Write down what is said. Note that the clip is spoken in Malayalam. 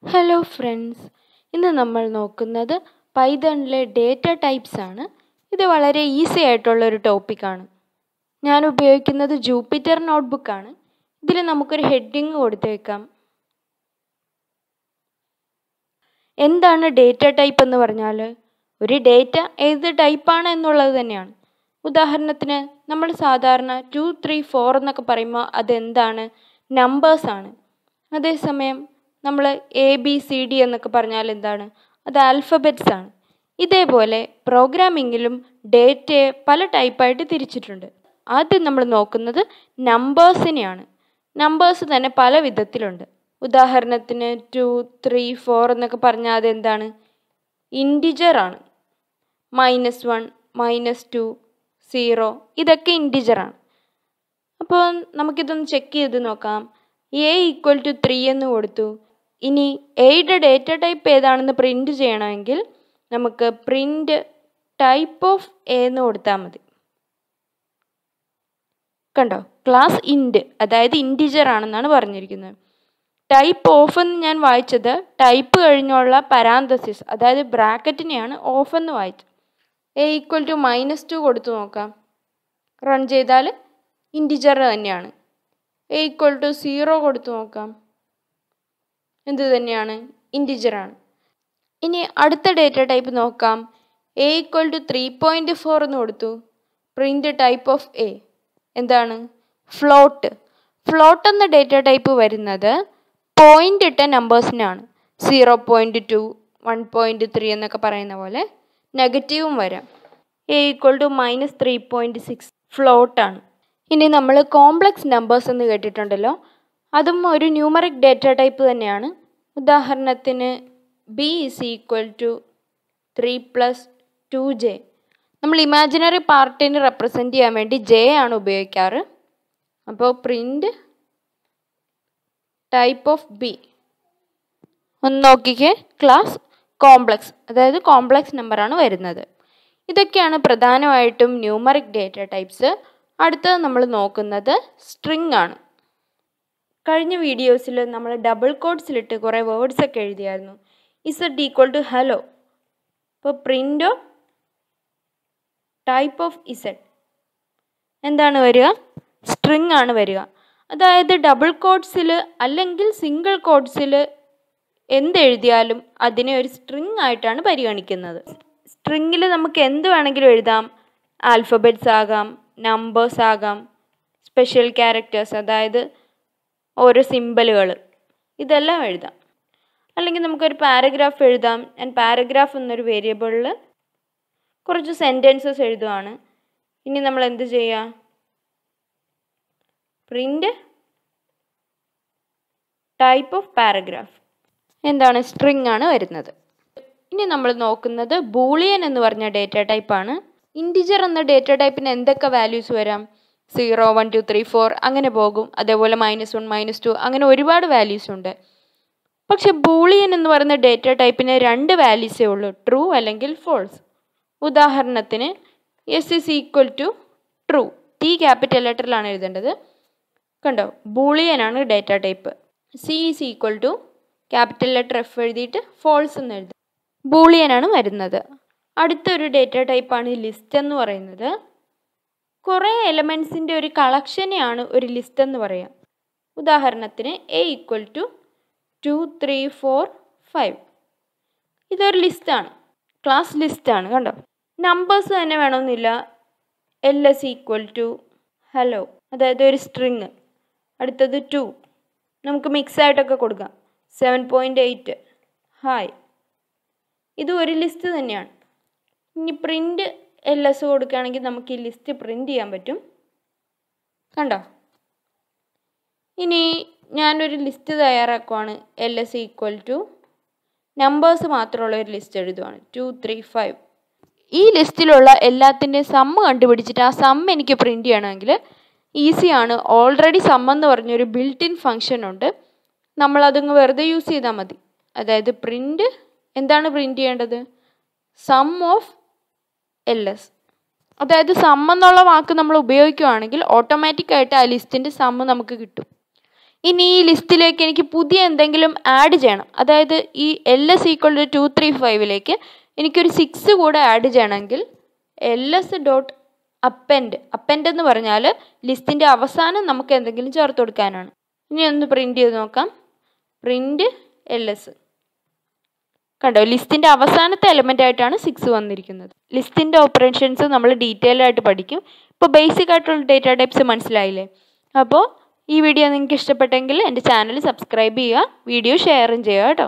ഹലോ ഫ്രണ്ട്സ്, ഇന്ന് നമ്മൾ നോക്കുന്നത് പൈത്തണിലെ ഡേറ്റ ടൈപ്സ് ആണ്. ഇത് വളരെ ഈസി ആയിട്ടുള്ളൊരു ടോപ്പിക്കാണ്. ഞാൻ ഉപയോഗിക്കുന്നത് ജൂപ്പിറ്റർ നോട്ട്ബുക്കാണ്. ഇതിൽ നമുക്കൊരു ഹെഡിങ് കൊടുത്തേക്കാം. എന്താണ് ഡേറ്റ ടൈപ്പ് എന്ന് പറഞ്ഞാൽ ഒരു ഡേറ്റ ഏത് ടൈപ്പാണ് എന്നുള്ളത് തന്നെയാണ്. ഉദാഹരണത്തിന് നമ്മൾ സാധാരണ 2, 3, 4 എന്നൊക്കെ പറയുമ്പോൾ അതെന്താണ്? നമ്പേഴ്സാണ്. അതേസമയം നമ്മൾ ABCD എന്നൊക്കെ പറഞ്ഞാൽ എന്താണ്? അത് ആൽഫബറ്റ്സ് ആണ്. ഇതേപോലെ പ്രോഗ്രാമിങ്ങിലും ഡേറ്റയെ പല ടൈപ്പായിട്ട് തിരിച്ചിട്ടുണ്ട്. ആദ്യം നമ്മൾ നോക്കുന്നത് നമ്പേഴ്സിനെയാണ്. നമ്പേഴ്സ് തന്നെ പല വിധത്തിലുണ്ട്. ഉദാഹരണത്തിന് 2, 3, 4 എന്നൊക്കെ പറഞ്ഞാൽ അതെന്താണ്? ഇൻറ്റിജറാണ്. -1, -2, 0 ഇതൊക്കെ ഇൻറ്റിജറാണ്. അപ്പോൾ നമുക്കിതൊന്ന് ചെക്ക് ചെയ്ത് നോക്കാം. A = 3 എന്ന് കൊടുത്തു. ഇനി എയുടെ ഡേറ്റ ടൈപ്പ് ഏതാണെന്ന് പ്രിൻറ്റ് ചെയ്യണമെങ്കിൽ നമുക്ക് പ്രിൻറ്റ് ടൈപ്പ് ഓഫ് എ എന്ന് കൊടുത്താൽ മതി. കണ്ടോ, ക്ലാസ് ഇൻറ്റ്, അതായത് ഇൻറ്റിജർ ആണെന്നാണ് പറഞ്ഞിരിക്കുന്നത്. ടൈപ്പ് ഓഫ് എന്ന് ഞാൻ വായിച്ചത് ടൈപ്പ് കഴിഞ്ഞുള്ള പരാന്തസിസ്, അതായത് ബ്രാക്കറ്റിനെയാണ് ഓഫ് എന്ന് വായിച്ചത്. A = -2 കൊടുത്തു നോക്കാം. റൺ ചെയ്താൽ ഇൻറ്റിജർ തന്നെയാണ്. A = 0 കൊടുത്തു നോക്കാം. എന്ത് തന്നെയാണ്? ഇൻറ്റിജറാണ്. ഇനി അടുത്ത ഡേറ്റ ടൈപ്പ് നോക്കാം. A = 3.4 എന്ന് കൊടുത്തു. പ്രിൻറ്റ് ടൈപ്പ് ഓഫ് എ എന്താണ്? ഫ്ലോട്ട്. ഫ്ലോട്ട് എന്ന ഡേറ്റ ടൈപ്പ് വരുന്നത് പോയിന്റ് ഇട്ട നമ്പേഴ്സിനാണ്. 0.2, 1.3 എന്നൊക്കെ പറയുന്ന പോലെ നെഗറ്റീവും വരാം. A = -3.6 ഫ്ലോട്ടാണ്. ഇനി നമ്മൾ കോംപ്ലക്സ് നമ്പേഴ്സ് എന്ന് കേട്ടിട്ടുണ്ടല്ലോ, അതും ഒരു ന്യൂമറിക് ഡേറ്റ ടൈപ്പ് തന്നെയാണ്. ഉദാഹരണത്തിന് B = 3 + 2j. നമ്മൾ ഇമാജിനറി പാർട്ടിനെ റെപ്രസെൻറ്റ് ചെയ്യാൻ വേണ്ടി J ആണ് ഉപയോഗിക്കാറ്. അപ്പോൾ പ്രിൻറ്റ് ടൈപ്പ് ഓഫ് B ഒന്ന് നോക്കിക്കേ, ക്ലാസ് കോംപ്ലക്സ്, അതായത് കോംപ്ലക്സ് നമ്പറാണ് വരുന്നത്. ഇതൊക്കെയാണ് പ്രധാനമായിട്ടും ന്യൂമറിക് ഡേറ്റ ടൈപ്സ്. അടുത്തത് നമ്മൾ നോക്കുന്നത് സ്ട്രിങ് ആണ്. കഴിഞ്ഞ വീഡിയോസിൽ നമ്മൾ ഡബിൾ കോഡ്സിലിട്ട് കുറേ വേർഡ്സ് ഒക്കെ എഴുതിയായിരുന്നു. Z = hello. അപ്പോൾ പ്രിൻ്റ് ടൈപ്പ് ഓഫ് Z എന്താണ് വരിക? സ്ട്രിങ് ആണ് വരിക. അതായത് ഡബിൾ കോഡ്സിൽ അല്ലെങ്കിൽ സിംഗിൾ കോഡ്സിൽ എന്തെഴുതിയാലും അതിനെ ഒരു സ്ട്രിങ് ആയിട്ടാണ് പരിഗണിക്കുന്നത്. സ്ട്രിങ്ങിൽ നമുക്ക് എന്ത് വേണമെങ്കിലും എഴുതാം. ആൽഫബറ്റ്സ് ആകാം, നമ്പേഴ്സ് ആകാം, സ്പെഷ്യൽ ക്യാരക്ടേഴ്സ്, അതായത് ഓരോ സിമ്പലുകൾ, ഇതെല്ലാം എഴുതാം. അല്ലെങ്കിൽ നമുക്കൊരു പാരഗ്രാഫ് എഴുതാം. ഞാൻ പാരഗ്രാഫ് എന്നൊരു വേരിയബിളിൽ കുറച്ച് സെൻറ്റൻസസ് എഴുതുകയാണ്. ഇനി നമ്മൾ എന്ത് ചെയ്യുക? പ്രിൻറ്റ് ടൈപ്പ് ഓഫ് പാരഗ്രാഫ് എന്താണ്? സ്ട്രിങ് ആണ് വരുന്നത്. ഇനി നമ്മൾ നോക്കുന്നത് ബൂളിയൻ എന്ന് പറഞ്ഞ ഡേറ്റ ടൈപ്പാണ്. ഇൻറ്റിജർ എന്ന ഡേറ്റ ടൈപ്പിന് എന്തൊക്കെ വാല്യൂസ് വരാം? 0, 1, 2, 3, 4 അങ്ങനെ പോകും. അതേപോലെ -1, -2 അങ്ങനെ ഒരുപാട് വാല്യൂസ് ഉണ്ട്. പക്ഷെ ബൂളിയൻ എന്ന് പറയുന്ന ഡേറ്റ ടൈപ്പിന് 2 വാല്യൂസേ ഉള്ളൂ, ട്രൂ അല്ലെങ്കിൽ ഫോൾസ്. ഉദാഹരണത്തിന് S = ട്രൂ. T ക്യാപിറ്റൽ ലെറ്ററിലാണ് എഴുതേണ്ടത്. കണ്ടോ, ബൂളിയനാണ് data type. C = capital letter F എഴുതിയിട്ട് ഫോൾസ് എന്ന് എഴുതും. ബൂളിയനാണ് വരുന്നത്. അടുത്തൊരു ഡേറ്റ ടൈപ്പാണ് ലിസ്റ്റ് എന്ന് പറയുന്നത്. കുറേ എലമെൻസിൻ്റെ ഒരു കളക്ഷനെയാണ് ഒരു ലിസ്റ്റ് എന്ന് പറയാം. ഉദാഹരണത്തിന് A = 2, 3, 4, 5. ഇതൊരു ലിസ്റ്റാണ്, ക്ലാസ് ലിസ്റ്റാണ്. കണ്ടോ, നമ്പേഴ്സ് തന്നെ വേണമെന്നില്ല. LS = hello, അതായത് ഒരു സ്ട്രിങ്. അടുത്തത് 2, നമുക്ക് മിക്സ് ആയിട്ടൊക്കെ കൊടുക്കാം. 7.8 ഹായ്. ഇത് ഒരു ലിസ്റ്റ് തന്നെയാണ്. ഇനി പ്രിൻറ്റ് LS കൊടുക്കുകയാണെങ്കിൽ നമുക്ക് ഈ ലിസ്റ്റ് പ്രിൻറ്റ് ചെയ്യാൻ പറ്റും. കണ്ടോ, ഇനി ഞാനൊരു ലിസ്റ്റ് തയ്യാറാക്കുവാണ്. LS = നമ്പേഴ്സ് മാത്രമുള്ള ഒരു ലിസ്റ്റ് എഴുതുവാണ്. 2, 3, 5. ഈ ലിസ്റ്റിലുള്ള എല്ലാത്തിൻ്റെയും സമ്മ് കണ്ടുപിടിച്ചിട്ട് ആ സമ്മ് എനിക്ക് പ്രിൻറ്റ് ചെയ്യണമെങ്കിൽ ഈസിയാണ്. ഓൾറെഡി സമ്മ് എന്ന് പറഞ്ഞൊരു ബിൽറ്റ് ഇൻ ഫങ്ഷൻ ഉണ്ട്. നമ്മളതങ്ങ് വെറുതെ യൂസ് ചെയ്താൽ മതി. അതായത് പ്രിൻറ്റ് എന്താണ് പ്രിൻറ്റ് ചെയ്യേണ്ടത്? Sum of LS. അതായത് സം എന്നുള്ള വാക്ക് നമ്മൾ ഉപയോഗിക്കുകയാണെങ്കിൽ ഓട്ടോമാറ്റിക്കായിട്ട് ആ ലിസ്റ്റിൻ്റെ സമ്മ് നമുക്ക് കിട്ടും. ഇനി ഈ ലിസ്റ്റിലേക്ക് എനിക്ക് പുതിയ എന്തെങ്കിലും ആഡ് ചെയ്യണം. അതായത് ഈ LS = 235 എനിക്കൊരു 6 കൂടെ ആഡ് ചെയ്യണമെങ്കിൽ ls.append എന്ന് പറഞ്ഞാൽ ലിസ്റ്റിൻ്റെ അവസാനം നമുക്ക് എന്തെങ്കിലും ചേർത്ത് കൊടുക്കാനാണ്. ഇനി ഒന്ന് പ്രിൻ്റ് ചെയ്ത് നോക്കാം. Print LS. കണ്ടോ, ലിസ്റ്റിൻ്റെ അവസാനത്തെ എലമെൻ്റ് ആയിട്ടാണ് 6 വന്നിരിക്കുന്നത്. ലിസ്റ്റിൻ്റെ ഓപ്പറേഷൻസ് നമ്മൾ ഡീറ്റെയിൽ ആയിട്ട് പഠിക്കും. ഇപ്പോൾ ബേസിക് ആയിട്ടുള്ള ഡേറ്റാ ടൈപ്സ് മനസ്സിലായില്ലേ? അപ്പോൾ ഈ വീഡിയോ നിങ്ങൾക്ക് ഇഷ്ടപ്പെട്ടെങ്കിൽ എൻ്റെ ചാനൽ സബ്സ്ക്രൈബ് ചെയ്യുക, വീഡിയോ ഷെയറും ചെയ്യുക കേട്ടോ.